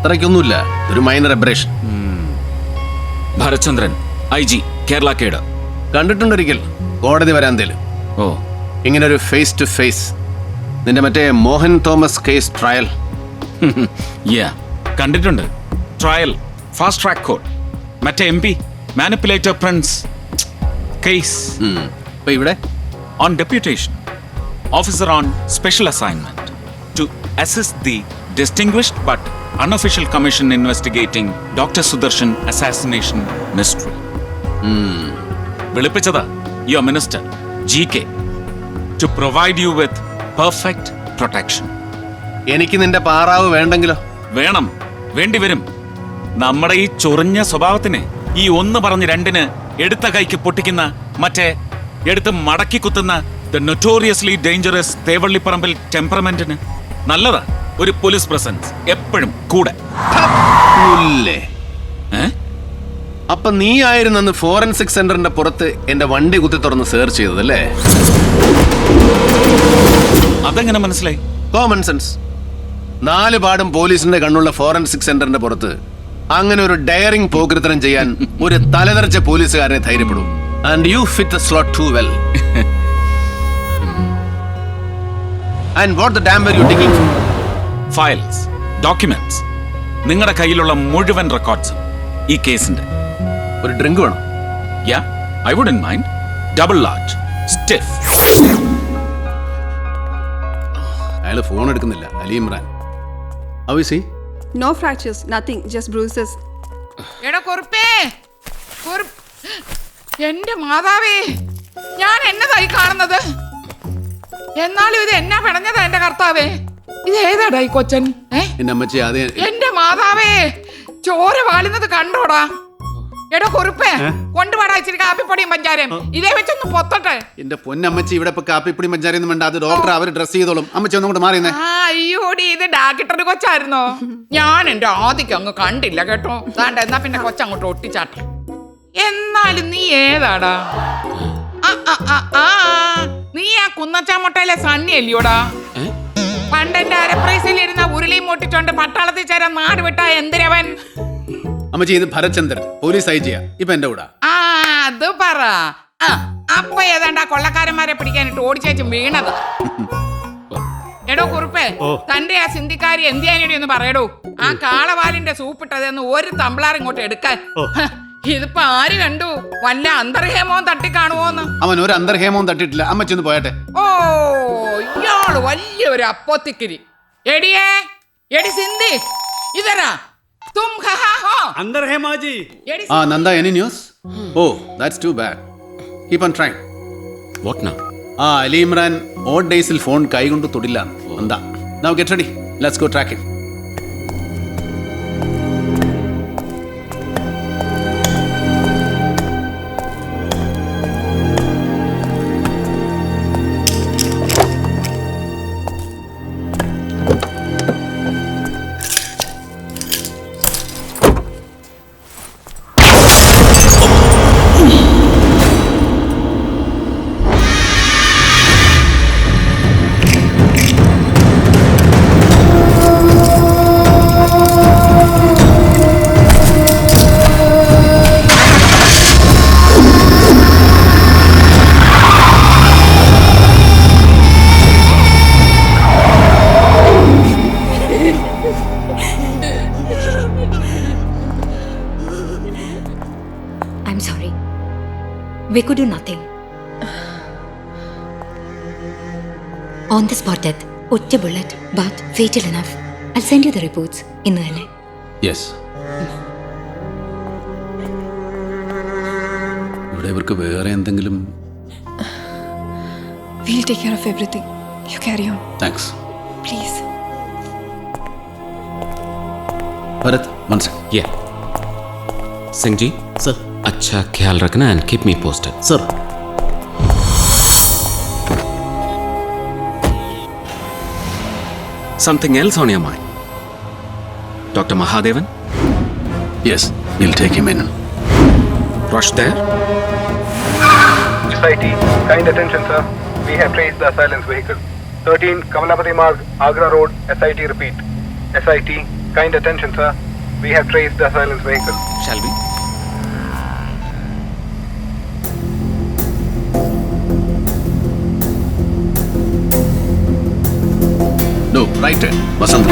അത്രയ്ക്കൊന്നുമില്ല, ഒരു minor abrasion. Bharatchandran, IG, Kerala cadre. കണ്ടിട്ടുണ്ടൊരിക്കൽ കോടതി വരാന്തേലും. ഓ, ഇങ്ങനെ ഒരു ഫേസ് ടു ഫേസ്. നിന്റെ മറ്റേ മോഹൻ തോമസ് കേസ് ട്രയൽ. കണ്ടിട്ടുണ്ട്. Trial, fast track court. മറ്റേ MP, മാനിപ്പുലേറ്റർ പ്രിൻസ് കേസ്. ഇവിടെ on deputation, officer on special assignment to assist the distinguished but unofficial commission investigating Dr. Sudarshan assassination mystery. വിളിപ്പിച്ചതാ your minister GK to provide you with perfect protection. എനിക്ക് നിന്റെ പാറാവ് വേണ്ടെങ്കിലോ? വേണം, വേണ്ടി വരും. നമ്മുടെ ഈ ചൊറിഞ്ഞ സ്വഭാവത്തിന്, ഈ ഒന്ന് പറഞ്ഞ് രണ്ടിന് എടുത്ത കൈക്ക് പൊട്ടിക്കുന്ന, മറ്റേ എടുത്ത് മടക്കി കുത്തുന്ന the notoriously dangerous തേവള്ളിപ്പറമ്പിൽ ടെമ്പറമെന്റിന് നല്ലതാ ഒരു പോലീസ് പ്രസൻസ് എപ്പോഴും കൂടെ. അപ്പൊ നീ ആയിരുന്നു ഫോറൻസിക് സെന്ററിന്റെ പുറത്ത് എന്റെ വണ്ടി കുത്തി തുറന്ന് സെർച്ച് ചെയ്തതല്ലേ? അതെങ്ങനെ മനസ്സിലായി? Common sense. 4 പാടും പോലീസിന്റെ കണ്ണുള്ള ഫോറൻസിക് സെന്ററിന്റെ പുറത്ത് അങ്ങനെ ഒരു ഡയറിംഗ് പോകൃത്തരം ചെയ്യാൻ ഒരു തലതെറിച്ച പോലീസുകാരനെ ധൈര്യപ്പെടും. And you fit the slot too well. And what the damn were you digging for? Files, documents, നിങ്ങളുടെ കയ്യിലുള്ള മുഴുവൻ റെക്കോർഡ്സും ഈ കേസിന്റെ. ഒരു ഡ്രിങ്ക് വേണം? I wouldn't mind. Double large, stiff. അയാൾ ഫോൺ എടുക്കുന്നില്ല. Ali Imran. How is he? No fractures, nothing, just bruises. എടാ കുറുപ്പേ, എന്റെ മാതാവേ, ഞാൻ എന്നതായി കാണുന്നത്? എന്നാലും ഇത് എന്നാ പിണഞ്ഞതാ എന്റെ കർത്താവേ? ഇത് ഏതാടാ ഈ കൊച്ചൻ? എന്റെ അമ്മച്ചി, എന്റെ മാതാവേ, ചോര വാളുന്നത് കണ്ടോടാ? എടോ കുറുപ്പേ കൊണ്ടുപാടാ ഇച്ചിരി കാപ്പിപ്പൊടിയും പഞ്ചാരയും ഇതേ വെച്ചൊന്ന് പൊത്തട്ടെ. എന്റെ പൊന്നമ്മച്ചി ഇവിടെ ഇപ്പൊ കാപ്പിപ്പൊടി മഞ്ചാരിയൊന്നും വേണ്ട, അത് ഡോക്ടർ അവർ ഡ്രസ് ചെയ്തോളും. അമ്മച്ചി ഒന്നും കൂടെ മാറിയുന്നേ. അയ്യോടി ഇത് ഡാക്ടറുടെ കൊച്ചായിരുന്നോ? ഞാൻ എന്റെ ആദിക്ക് അങ്ങ് കണ്ടില്ല കേട്ടോ. ദാണ്ട എന്നാ പിന്നെ കൊച്ചങ്ങോട്ട് ഒട്ടിച്ചാട്ടെ. എന്നാലും നീ ഏതാടാ? നീ ആ കുന്നച്ചാമുട്ടയിലെ സണ്ണി അല്ലയോടാ? പണ്ടെന്റെ അരപ്രൈസിൽ ഇരുന്ന ഉരുളിയും മുട്ടിച്ചോണ്ട് പട്ടാളത്തിൽ ചേരാൻ നാട് വിട്ട എന്തിനവൻ? അമ്മച്ചി ഇത് ഭരചന്ദ്രൻ, പോലീസ് ഐ ജിയാ, ഇപ്പൊ എന്റെ കൂടെ. അത് പറ. അപ്പൊ ഏതാണ്ട് ആ കൊള്ളക്കാരന്മാരെ പിടിക്കാനിട്ട് ഓടിച്ചേച്ചും വീണത്. എടോ കുറുപ്പേ, തന്റെ ആ സിന്ധിക്കാരി എന്തിയാനടി ഒന്ന് പറയടോ. ആ കാളവാലിന്റെ സൂപ്പിട്ടതെന്ന് ഒരു തമ്പിളാർ ഇങ്ങോട്ട് എടുക്കാൻ. ഇതിപ്പോ ആര് കണ്ടു? വല്ല അന്തർഹേമവും തട്ടിക്കാണുവോന്ന്? അവൻ ഒരു അന്തർഹേമവും തട്ടിട്ടില്ല. അമ്മച്ചി ഒന്ന് പോയട്ടെ. ഓ, ഇയാള് വലിയൊരു അപ്പോത്തിക്കിരി. എടിയേ, എടി സിന്ധി, ഇതരാ തും ഖഹാ ഹോ अंदर है माँ जी। Nanda, any news? Oh, that's too bad. Keep on trying. What now? Ali Imran odd ഡേയ്സിൽ ഫോൺ കൈകൊണ്ട് തൊടില്ല. Nanda, now get ready, let's go track him. I'm sorry. We could do nothing. On the spot death. ഒറ്റ bullet, but fatal enough. I'll send you the reports ഇന്ന് തന്നെ. Yes. ഇവിടെ ഇവർക്ക് വേറെ എന്തെങ്കിലും? We'll take care of everything. You carry on. Thanks. Please. Bharath, one second. Yeah. Singh ji. Sir. अच्छा ख्याल रखना and keep me posted. Sir. Something else on your mind? Dr. Mahadevan? Yes, we'll take him in. Rush there? SIT, kind attention sir. We have traced the assailant's vehicle. 13 Kamalapati Marg, Agra Road, SIT repeat. SIT, kind attention sir. We have traced the assailant's vehicle. Shall we? No, right turn. Vasant.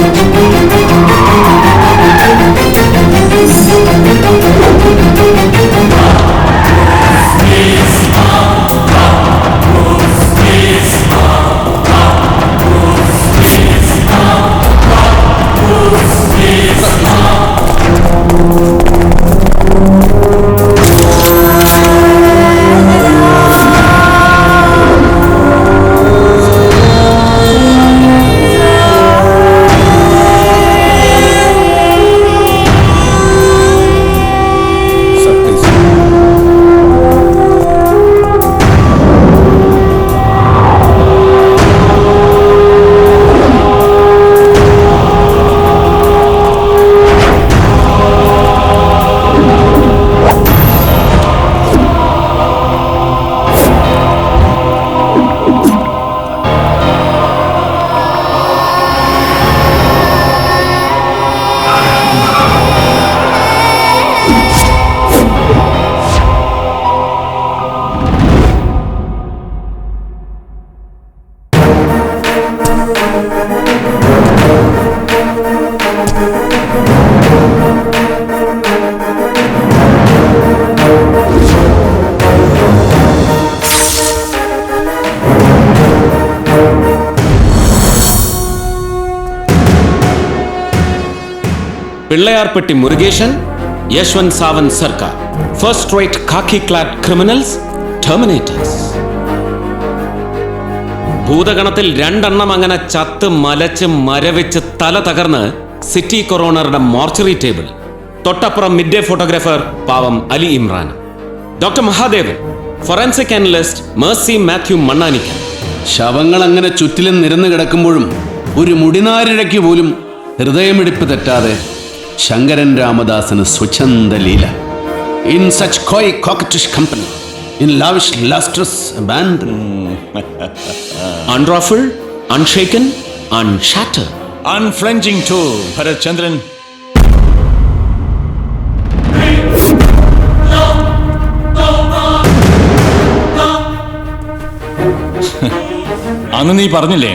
Pillayarpatti Murugesan, Yashwant Savant Sarkar. First-rate khaki-clad criminals, terminators. ഭൂതഗണത്തിൽ രണ്ടെണ്ണം അങ്ങനെ ചത്ത് മലച്ച് മരവിച്ച് തല തകർന്ന് city കൊറോണറുടെ mortuary table. തൊട്ടപ്പുറം മിഡ് ഡേ ഫോട്ടോഗ്രാഫർ പാവം Ali Imran. Doctor Mahadevan, forensic analyst Mercy Mathew Mannanikkan. ശവങ്ങൾ അങ്ങനെ ചുറ്റിലും നിരന്നു കിടക്കുമ്പോഴും ഒരു മുടിനാരിഴയ്ക്ക് പോലും ഹൃദയമിടിപ്പ് തെറ്റാതെ ശങ്കരൻ രാമദാസന് സ്വച്ഛന്ത ലീല. In such coy coquettish company, in lavish lustrous abandon. Unruffled, unshaken, unshattered. Unflinching too, Bharat Chandran. അന്ന് നീ പറഞ്ഞില്ലേ,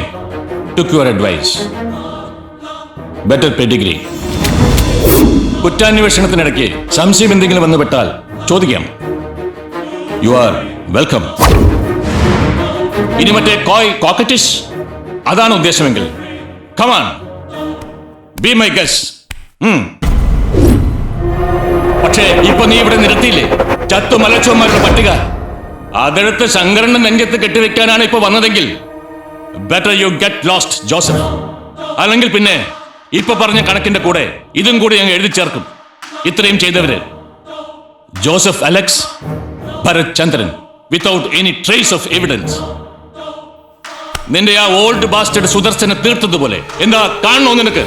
took your advice. Better pedigree. കുറ്റാന്വേഷണത്തിനിടയ്ക്ക് സംശയം എന്തെങ്കിലും വന്നു പെട്ടാൽ ചോദിക്കാം. You are welcome. ഇനി മറ്റേ കോയ് കോക്കറ്റിഷ് അതാണ് ഉദ്ദേശമെങ്കിൽ come on, be my guest. പക്ഷേ ഇപ്പൊ നീ ഇവിടെ നിർത്തിയില്ലേ ചത്തു മലച്ചോന്മാരുടെ പട്ടിക? അതെടുത്ത് ശങ്കരന്റെ നെഞ്ചത്ത് കെട്ടിവെക്കാനാണ് ഇപ്പൊ വന്നതെങ്കിൽ better you get lost Joseph. അല്ലെങ്കിൽ പിന്നെ ഇപ്പൊ പറഞ്ഞ കണക്കിന്റെ കൂടെ ഇതും കൂടി ഞങ്ങൾ എഴുതി ചേർക്കും. ഇത്രയും ചെയ്തവര് Joseph Alex, Bharat Chandran, without any trace of evidence. നിന്റെ ആ ഓൾഡ് ബാസ്റ്റഡ് സുദർശനെ തീർത്തതുപോലെ. എന്താ കാണണോ നിനക്ക്?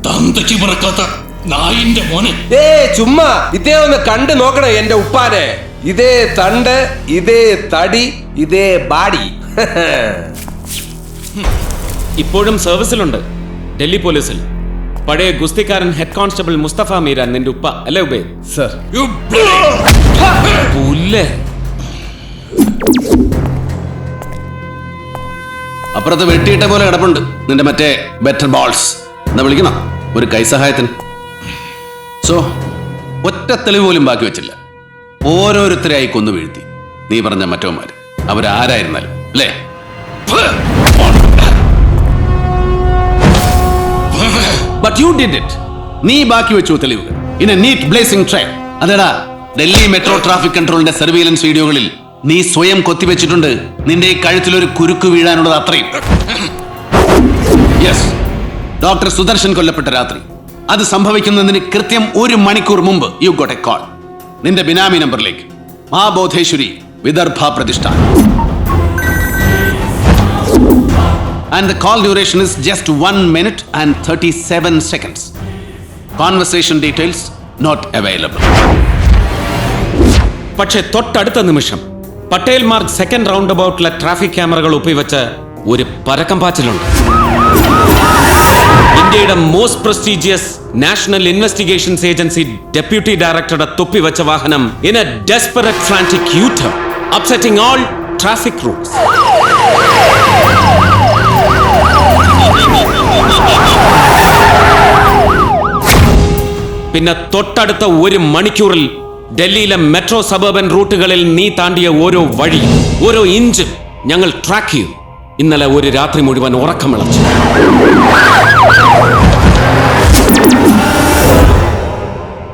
തന്തയ്ക്ക് പറക്കാത്ത നായിന്റെ മോനെ. ചുമ്മാ ഇതേ ഒന്ന് കണ്ടു നോക്കണേ എന്റെ ഉപ്പാനെ. ഇതേ തണ്ട്, ഇതേ തടി, ഇതേ ബാഡി. ഇപ്പോഴും സർവീസിലുണ്ട് ഡൽഹി പോലീസിൽ. പഴയ ഗുസ്തിക്കാരൻ ഹെഡ് കോൺസ്റ്റബിൾ മുസ്തഫ മീരാൻ നിന്റെ ഉപ്പ അല്ലേ ഉബേ? സർ. പുല്ലേ. അപ്പുറത്ത് വെട്ടിയിട്ട പോലെ കിടപ്പുണ്ട് നിന്റെ മറ്റേ ബെറ്റർ ബോൾസ്. എന്നാ വിളിക്കണം ഒരു കൈസഹായത്തിന്. സോ ഒറ്റ തെളിവ് പോലും ബാക്കി വെച്ചില്ല. ഓരോരുത്തരായി കൊന്നു വീഴ്ത്തി. നീ പറഞ്ഞ മറ്റവന്മാര് അവരാരായിരുന്നാലും അല്ലേ? But you did it. നീ ബാക്കി വെച്ചു തെളിവുകൾ in a neat blazing trail. അതെടാ, ഡൽഹി മെട്രോ ട്രാഫിക് കൺട്രോളിന്റെ സർവീലൻസ് വീഡിയോകളിൽ നീ സ്വയം കൊത്തിവെച്ചിട്ടുണ്ട് നിന്റെ ഈ കഴുത്തിലൊരു കുരുക്ക് വീഴാനുള്ളത് അത്രയും. യെസ്, ഡോക്ടർ സുദർശൻ കൊല്ലപ്പെട്ട രാത്രി, അത് സംഭവിക്കുന്നതിന് കൃത്യം 1 മണിക്കൂർ മുമ്പ് യു ഗോട്ട് എ കോൾ നിന്റെ ബിനാമി നമ്പറിലേക്ക്. മഹാബോധേശ്വരി Vidarbha Pratishthan. And the call duration is just 1 minute and 37 seconds. Conversation details not available. പക്ഷേ തൊട്ടടുത്ത നിമിഷം പട്ടേൽ മാർഗ് സെക്കൻഡ് റൗണ്ട് അബൌട്ടിലെ ട്രാഫിക് ക്യാമറകൾ ഒപ്പിവെച്ച് ഒരു പരക്കം പാച്ചിലുണ്ട്. ഇന്ത്യയുടെ most prestigious national investigations agency deputy ഡയറക്ടറുടെ തൊപ്പിവെച്ച വാഹനം in a desperate frantic U turn upsetting all traffic rules. പിന്നെ തൊട്ടടുത്ത 1 മണിക്കൂറിൽ ഡൽഹിയിലെ മെട്രോ സബർബൻ റൂട്ടുകളിൽ നീ താണ്ടിയ ഓരോ വഴി, ഓരോ ഇഞ്ചും ഞങ്ങൾ ട്രാക്ക് ചെയ്തു. ഇന്നലെ ഒരു രാത്രി മുഴുവൻ ഉറക്കമിളച്ചു.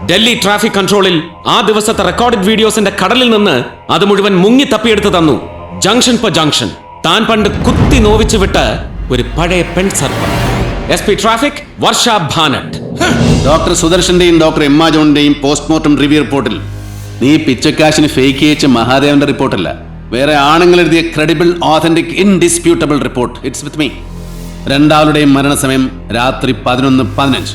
ഡൽഹി ട്രാഫിക് കൺട്രോളിൽ ആ ദിവസത്തെ റെക്കോർഡഡ് വീഡിയോസിന്റെ കടലിൽ നിന്ന് അത് മുഴുവൻ മുങ്ങി തപ്പിയെടുത്ത് തന്നു. ജംഗ്ഷൻ per ജംഗ്ഷൻ താൻ പണ്ട് കുത്തി നോവിച്ചു വിട്ട ഒരു പഴയ പെൺസർപ്പം. SP traffic Varsha Bhanot. Doctor സുദർശന്റെയും ഡോക്ടർ എമ്മ ജോണിന്റെയും പോസ്റ്റ്മോർട്ടം റിവ്യൂ റിപ്പോർട്ടിൽ നീ പിച്ചക്കാശിന് ഫേക്ക് അയച്ച മഹാദേവന്റെ റിപ്പോർട്ടല്ല, വേറെ ആണുങ്ങൾ എഴുതിയ credible authentic indisputable report. It's with me. രണ്ടാളുടെയും മരണസമയം രാത്രി 11:15.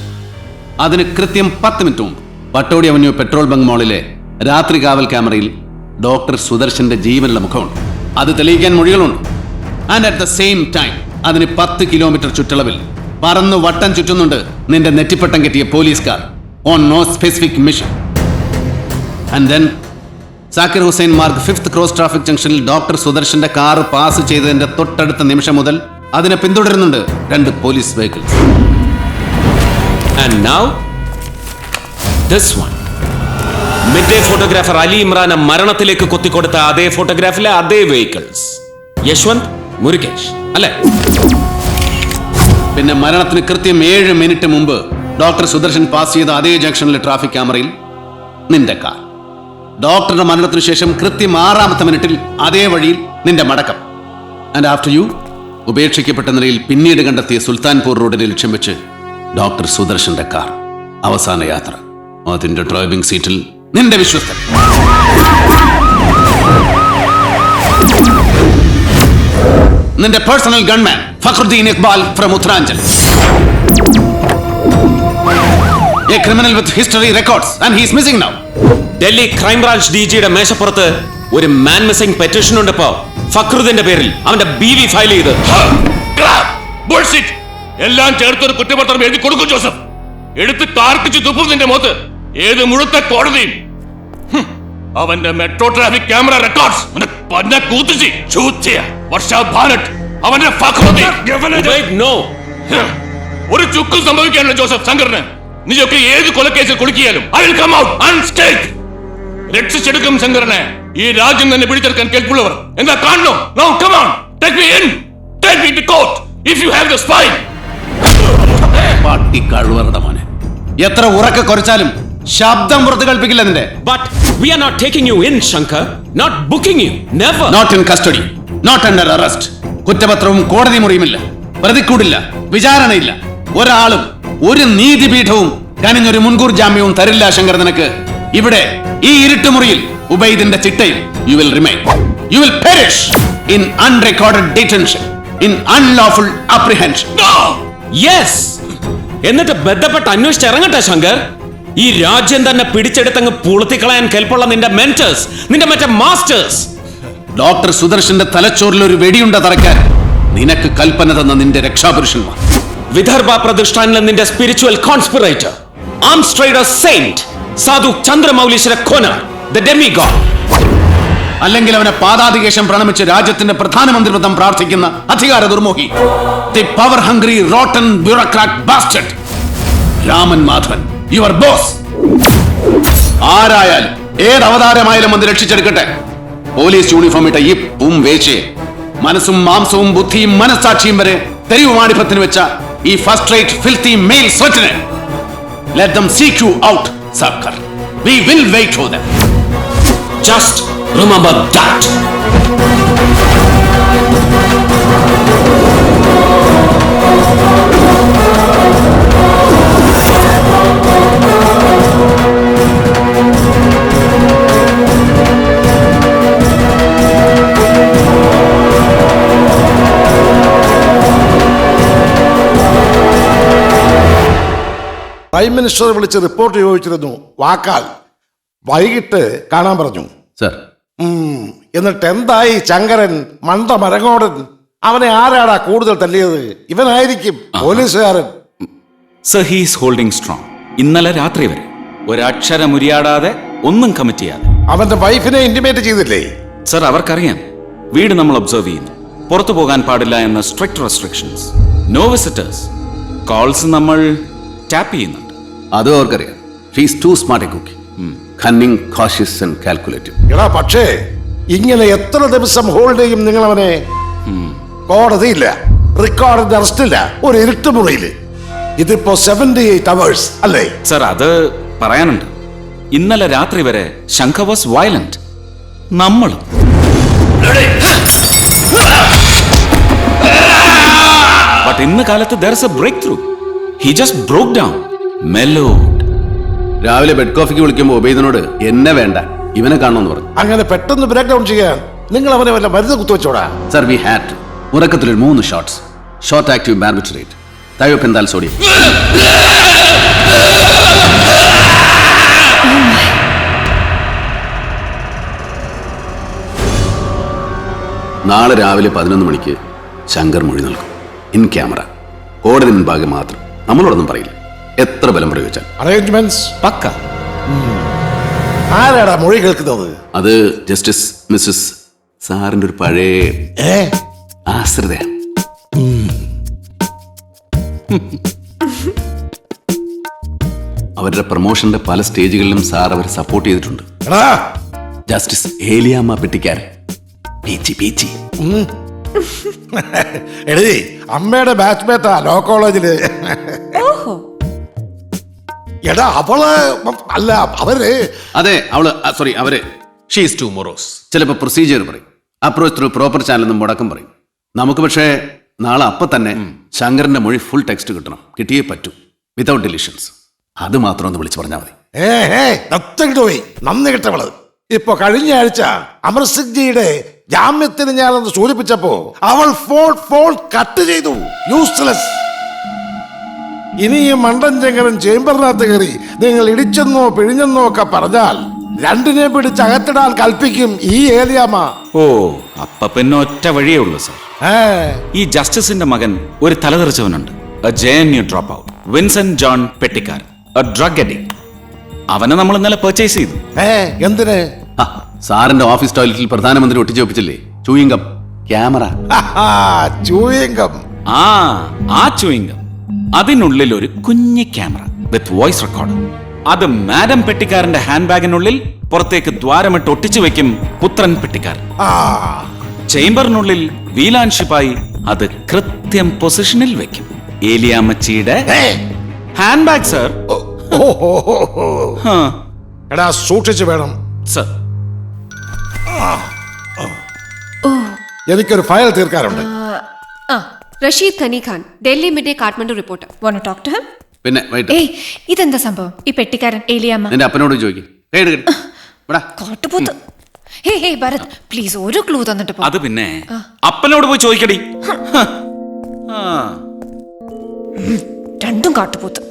അതിന് കൃത്യം 10 മിനിറ്റ് മുമ്പ് പട്ടോടി അവന്യൂ പെട്രോൾ ബങ്ക് മോളിലെ രാത്രി കാവൽ ക്യാമറയിൽ ഡോക്ടർ സുദർശന്റെ ജീവനുള്ള മുഖമുണ്ട്. അത് തെളിയിക്കാൻ മൊഴികളുണ്ട്. And at the same time അതിന് 10 കിലോമീറ്റർ ചുറ്റളവിൽ പറന്ന് വട്ടം ചുറ്റുന്നുണ്ട് നിന്റെ നെറ്റിപ്പട്ടം കെട്ടിയ പോലീസുകാർ on no specific mission. And then Zakir Hussain Marg 5th cross traffic ജംഗ്ഷനിൽ ഡോക്ടർ സുദർശന്റെ കാർ പാസ് ചെയ്തതിന്റെ തൊട്ടടുത്ത നിമിഷം മുതൽ അതിനെ പിന്തുടരുന്നുണ്ട് 2 police vehicles. And now this one. Mid day photographer Ali ഇമ്രാനെ മരണത്തിലേക്ക് കൊത്തിക്കൊടുത്ത അതേ ഫോട്ടോഗ്രാഫിലെ അതേ വെഹിക്കിൾസ്. യശ്വന്ത്, മുരുകേഷ് അല്ലെ? പിന്നെ മരണത്തിന് കൃത്യം 7 മിനിറ്റ് മുമ്പ് ഡോക്ടർ സുദർശൻ പാസ് ചെയ്ത അതേ ജംഗ്ഷനിലെ ട്രാഫിക് ക്യാമറയിൽ നിന്റെ കാർ. ഡോക്ടറുടെ മരണത്തിനു ശേഷം കൃത്യം 6ാമത്തെ മിനിറ്റിൽ അതേ വഴിയിൽ നിന്റെ മടക്കം. ആൻഡ് ആഫ്റ്റർ യു ഉപേക്ഷിക്കപ്പെട്ട നിലയിൽ പിന്നീട് കണ്ടെത്തിയ സുൽത്താൻപൂർ റോഡിനെ ലക്ഷ്യം വെച്ച് ഡോക്ടർ സുദർശന്റെ കാർ. അവസാന യാത്ര. അതിന്റെ ഡ്രൈവിംഗ് സീറ്റിൽ നിന്റെ വിശ്വസ്തൻ. നിന്റെ personal gunman Fakhruddin Iqbal from Uttaranchal. A criminal with history records and he is missing now. Delhi crime branch DGയുടെ മേശപ്പുറത്ത് ഒരു മാൻ മിസ്സിംഗ് പെറ്റീഷൻ ഉണ്ട്. ഇപ്പോ ഫഖറുദ്ദീന്റെ പേരിൽ അവന്റെ BV ഫയൽ ചെയ്ത് എല്ലാം ചേർത്തൊരു കുറ്റപത്രം എഴുതി കൊടുക്കും ജോസഫ്. എടുത്ത് കാർക്കിച്ച് തുപ്പും നിന്റെ മുഖത്ത്. ഏത് മുഴുത്ത കോടതിയും അവന്റെ മെട്രോ ട്രാഫിക് ക്യാമറ റെക്കോർഡ്സ് അവന്റെ ഒരു ചുക്കും സംഭവിക്കാനുള്ള ജോസഫ് ശങ്കറിന്. നീയൊക്കെ ഏത് കൊലക്കേസിൽ കൊടുക്കിയാലും I will come out unscathed. രക്ഷിച്ചെടുക്കും ശങ്കറിനെ. ഈ രാജ്യം തന്നെ പിടിച്ചെടുക്കാൻ കേൾപ്പുള്ളവർ എന്താ കാണണോ? Now come on, take me in, take me to court if you have the spine. മോനെ, എത്ര ഉറക്ക കുറച്ചാലും ശബ്ദം പുറത്ത് കൽപ്പിക്കില്ല നിന്റെ. But we are not taking you in, Shankar. Not booking you. Never. Not in custody. Not under arrest. കുറ്റപത്രവും കോടതി മുറിയുമില്ല, പ്രതിക്കൂടില്ല, വിചാരണയില്ല. ഒരാളും ഒരു നീതിപീഠവും കനിഞ്ഞൊരു മുൻകൂർ ജാമ്യവും തരില്ല ശങ്കർ നിനക്ക്. ഇവിടെ ഈ ഇരുട്ടുമുറിയിൽ ഉബൈദിന്റെ ചിട്ടയിൽ you will remain. You will perish in unrecorded detention, in unlawful apprehension. No! Yes. എന്നിട്ട് ബന്ധപ്പെട്ട് അന്വേഷിച്ച് ഇറങ്ങട്ടെ ശങ്കർ. ഈ രാജ്യം തന്നെ പിടിച്ചെടുത്തങ്ങ് പൂളത്തിക്കളയാൻ കെൽപ്പുള്ള നിന്റെ മെന്റേഴ്സ്, നിന്റെ മറ്റേ മാസ്റ്റേഴ്സ്. ഡോക്ടർ സുദർശന്റെ തലച്ചോറിൽ ഒരു വെടിയുണ്ട തറയ്ക്കാൻ നിനക്ക് കൽപ്പന തന്ന നിന്റെ രക്ഷാപുരുഷന്മാർ. വിദർഭ പ്രതിഷ്ഠാനിലെ നിന്റെ spiritual conspirator, arms trader Saint, സാധു ചന്ദ്രമൗലീശ്വര ഖോന, ദ ഡെമിഗോഡ്. അല്ലെങ്കിൽ അവനെ പാതാതികേശം പ്രണമിച്ച് രാജ്യത്തിന്റെ പ്രധാനമന്ത്രി പദം പ്രാർത്ഥിക്കുന്ന അധികാര ദുർമോഹി, the power hungry rotten bureaucrat bastard Raman Madhavan, your boss. ആരായാലും ഏത് അവതാരമായാലും അത് രക്ഷിച്ചെടുക്കട്ടെ. പോലീസ് യൂണിഫോം ഇട്ട ഈ വേശയെ മനസ്സും മാംസവും ബുദ്ധിയും മനസ്സാക്ഷിയും വരെ തെരുവ് മാടിപ്പത്തിന് വെച്ച ഈ ഫസ്റ്റ് റേറ്റ് ഫിൽത്തി മെയിൽ സ്വറ്റിനെ let them seek you out സർക്കാർ. We will wait for them. Just remember that. Prime minister വിളിച്ച് റിപ്പോർട്ട് ചോദിച്ചിരുന്നു. വാക്കാൽ വൈകിട്ട് കാണാൻ പറഞ്ഞു. സർ, എന്നിട്ട് എന്തായി ശങ്കരൻ മണ്ട മരങ്ങോടൻ? അവനെ ആരാടാ കൂടുതൽ തല്ലിയത്? ഇവനായിരിക്കും പോലീസുകാരൻ. Sir, he is holding strong. ഇന്നലെ രാത്രി വരെ ഒരക്ഷരം ഉരിയാടാതെ ഒന്നും കമ്മിറ്റ് ചെയ്യാതെ. അവന്റെ വൈഫിനെ ഇന്റിമേറ്റ് ചെയ്തില്ലേ? സർ, അവർക്കറിയാം വീട് നമ്മൾ ഒബ്സർവ് ചെയ്യുന്നു. പുറത്തു പോകാൻ പാടില്ല എന്ന strict restrictions. No visitors. Calls നമ്മൾ ടാപ്പ് ചെയ്യുന്നുണ്ട്. അതും അവർക്കറിയാം. She is too smart a cookie. Cunning, cautious and calculative. എടാ പക്ഷേ ഇങ്ങനെ എത്ര ദിവസം ഹോൾഡ് ചെയ്യും നിങ്ങൾ അവനെ? കോടതിയില്ല, റെക്കോർഡിന്റെ അറസ്റ്റില്ല, ഒരു ഇരുട്ടുമുറിയില്. ഇതിപ്പോ 78 hours അല്ലേ? സർ, അത് പറയാനുണ്ട്. ഇന്നലെ രാത്രി വരെ ശങ്ക വാസ് വയലന്റ്. നമ്മളും ബട്ട് ഇന്ന് കാലത്ത് there is a breakthrough. He just broke down, mellowed. രാവിലെ ബെഡ് കോഫിക്ക് വിളിക്കുമ്പോൾ ഉബൈദിനോട് എന്നെ വേണ്ട, ഇവനെ കാണണമെന്ന് പറഞ്ഞു. അങ്ങനെ പെട്ടെന്ന് ബ്രേക്ക് ഡൗൺ ചെയ്യാൻ നിങ്ങൾ അവനെ വല്ല മരുന്ന് കുത്തുവെച്ചോടാ? Sir, we had to. ഉറക്കത്തിലൊരു 3 shots. Short active barbiturate, thiopental sodium. നാളെ രാവിലെ 11 മണിക്ക് ശങ്കർ മൊഴി നൽകും. ഇൻ ക്യാമറ, കോടതി മുൻപാകെ മാത്രം. നമ്മളോടൊന്നും പറയില്ല, എത്ര ബലം പ്രയോഗിച്ചാൽ. അറേഞ്ച്മെന്റ്സ് പക്ക. ആരാടാ മൊഴി കേൾക്കുന്നത്? അത് ജസ്റ്റിസ് മിസ്സസ് സാറിന്റെ ഒരു പഴയ ആശ്രിതയാണ്. അവരുടെ പ്രൊമോഷന്റെ പല സ്റ്റേജുകളിലും സാർ അവർ സപ്പോർട്ട് ചെയ്തിട്ടുണ്ട്. എടാ ജസ്റ്റിസ് ഏലിയാമ്മ പെട്ടിക്കാരൻ. പീച്ചി പീച്ചി. എടീ, അമ്മയുടെ ബാച്ച്മേറ്റാ ലോ കോളേജില്. എടാ അവള് അല്ല അവര്. അതെ, അവര് ഷീസ് ടു മൊറോസ്. ചിലപ്പോൾ പ്രൊസീജിയർ പറയും, അപ്രോച്ച് ത്രൂ പ്രോപ്പർ ചാനൽ മുടക്കം പറയും. നമുക്ക് പക്ഷേ നാളെ അപ്പം തന്നെ ശങ്കറിന്റെ മൊഴി ഫുൾ ടെക്സ്റ്റ് കിട്ടണം. കിട്ടിയേ പറ്റൂ, വിതൗട്ട് ഡിലീഷൻസ്. അത് മാത്രം ഒന്ന് വിളിച്ചു പറഞ്ഞാൽ മതി. പോയി നന്ദി കിട്ടവള്. ഇപ്പൊ കഴിഞ്ഞ ആഴ്ച അമർ സിംഗ് ജിയുടെ ജാമ്യത്തിന് ഞാനൊന്ന് സൂചിപ്പിച്ചപ്പോ അവൾ ഫോൺ കട്ട് ചെയ്തു. യൂസ്ലെസ്. ഇനി ഈ മണ്ടൻ ചെങ്കരൻ ചേംബറിനകത്ത് കയറി നിങ്ങൾ ഇടിച്ചെന്നോ പിഴിഞ്ഞെന്നോ ഒക്കെ പറഞ്ഞാൽ രണ്ടിനെ പിടിച്ച് അകത്തിടാൻ കൽപ്പിക്കും ഈ ഏലിയാമ്മ. ഓ, അപ്പൊ പിന്നെ ഒറ്റ വഴിയേ ഉള്ളൂ സർ. ഈ ജസ്റ്റിസിന്റെ മകൻ ഒരു തലതെറിച്ചവനുണ്ട്. JNU drop out, Vincent John Pettikkar, drug addict. അവനെ നമ്മൾ ഇന്നലെ പർച്ചേസ് ചെയ്തു. എന്തിന്? സാറിന്റെ ഓഫീസ് ടോയ്ലറ്റിൽ പ്രധാനമന്ത്രി ഒട്ടിച്ചു വെപ്പിച്ചില്ലേ ചൂയിങ്കം ക്യാമറ. ചൂയിങ്കം. ആ ചൂയിങ്കം, അതിനുള്ളിൽ ഒരു കുഞ്ഞി ക്യാമറ വിത്ത് വോയിസ് റെക്കോർഡർ. അത് മാഡം പെട്ടിക്കാരന്റെ ഹാൻഡ് ബാഗിനുള്ളിൽ പുറത്തേക്ക് ദ്വാരമിട്ട് ഒട്ടിച്ചു വെക്കും പുത്രൻ പെട്ടിക്കാർ. ചേംബറിനുള്ളിൽ വീലാൻ ശിപായി അത് കൃത്യം പൊസിഷനിൽ വെക്കും. ഏലിയാമ്മച്ചിയുടെ ഹാൻഡ് ബാഗ് സർ. എടാ സൂക്ഷിച്ചു വേണം സർ. എനിക്കൊരു ഫയൽ തീർക്കാറുണ്ട്. റഷീദ് ഖനി Khan, Delhi mid Kathmandu reporter. Want to talk to him? പിന്നെ വൈകിട്ട് ഏയ്, ഇതെന്താ സംഭവം? ഈ പെട്ടിക്കാരൻ ഏലിയാമ്മ നിന്റെ അപ്പനോട് ചോദിക്കും. കാട്ടുപോത്ത്. ഹേ ഹേ ഭരത്, പ്ലീസ് ഒരു ക്ലൂ തന്നിട്ട് പോ. അത് പിന്നെ അപ്പനോട് പോയി ചോദിക്കടി. രണ്ടും കാട്ടുപോത്ത്.